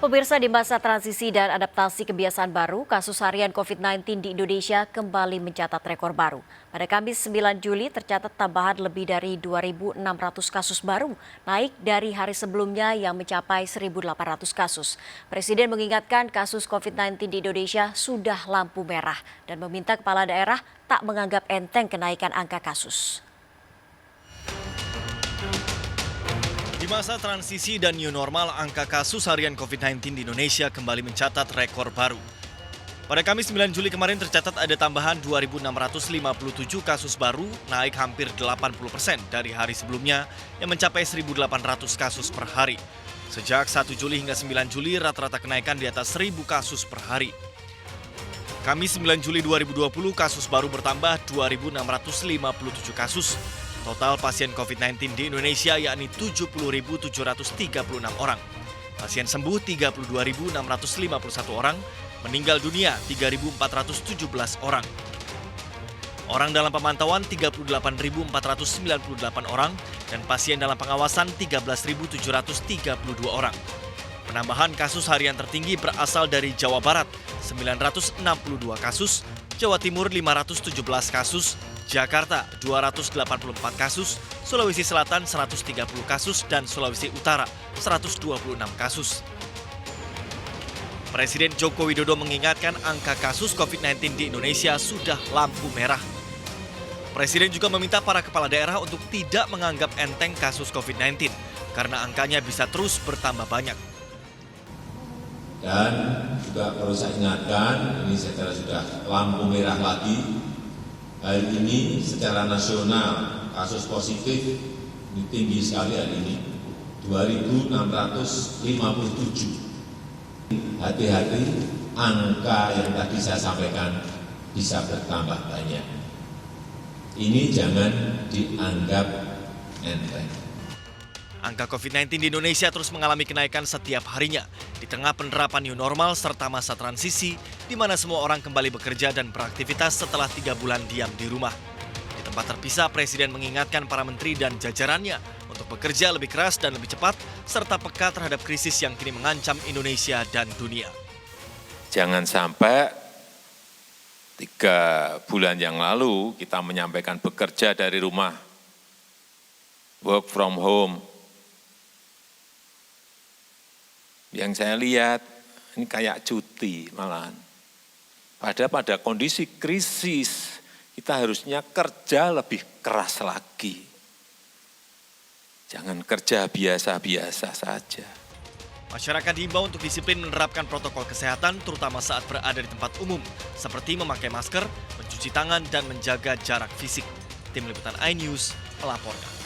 Pemirsa, di masa transisi dan adaptasi kebiasaan baru, kasus harian COVID-19 di Indonesia kembali mencatat rekor baru. Pada Kamis 9 Juli tercatat tambahan lebih dari 2.600 kasus baru, naik dari hari sebelumnya yang mencapai 1.800 kasus. Presiden mengingatkan kasus COVID-19 di Indonesia sudah lampu merah dan meminta kepala daerah tak menganggap enteng kenaikan angka kasus. Di masa transisi dan new normal, angka kasus harian COVID-19 di Indonesia kembali mencatat rekor baru. Pada Kamis 9 Juli kemarin tercatat ada tambahan 2.657 kasus baru, naik hampir 80% dari hari sebelumnya yang mencapai 1.800 kasus per hari. Sejak 1 Juli hingga 9 Juli rata-rata kenaikan di atas 1.000 kasus per hari. Kamis 9 Juli 2020 kasus baru bertambah 2.657 kasus. Total pasien COVID-19 di Indonesia yakni 70.736 orang. Pasien sembuh 32.651 orang, meninggal dunia 3.417 orang. Orang dalam pemantauan 38.498 orang dan pasien dalam pengawasan 13.732 orang. Penambahan kasus harian tertinggi berasal dari Jawa Barat 962 kasus, Jawa Timur 517 kasus, Jakarta 284 kasus, Sulawesi Selatan 130 kasus, dan Sulawesi Utara 126 kasus. Presiden Joko Widodo mengingatkan angka kasus COVID-19 di Indonesia sudah lampu merah. Presiden juga meminta para kepala daerah untuk tidak menganggap enteng kasus COVID-19 karena angkanya bisa terus bertambah banyak. Dan juga perlu saya ingatkan, ini saya kira sudah lampu merah lagi. Hari ini secara nasional kasus positif ini tinggi sekali hari ini, 2.657. Hati-hati, angka yang tadi saya sampaikan bisa bertambah banyak. Ini jangan dianggap enteng. Angka COVID-19 di Indonesia terus mengalami kenaikan setiap harinya di tengah penerapan new normal serta masa transisi di mana semua orang kembali bekerja dan beraktivitas setelah 3 bulan diam di rumah. Di tempat terpisah, Presiden mengingatkan para menteri dan jajarannya untuk bekerja lebih keras dan lebih cepat serta peka terhadap krisis yang kini mengancam Indonesia dan dunia. Jangan sampai 3 bulan yang lalu kita menyampaikan bekerja dari rumah, work from home. Yang saya lihat, ini kayak cuti malahan. Padahal pada kondisi krisis, kita harusnya kerja lebih keras lagi. Jangan kerja biasa-biasa saja. Masyarakat diimbau untuk disiplin menerapkan protokol kesehatan, terutama saat berada di tempat umum, seperti memakai masker, mencuci tangan, dan menjaga jarak fisik. Tim Liputan iNews melaporkan.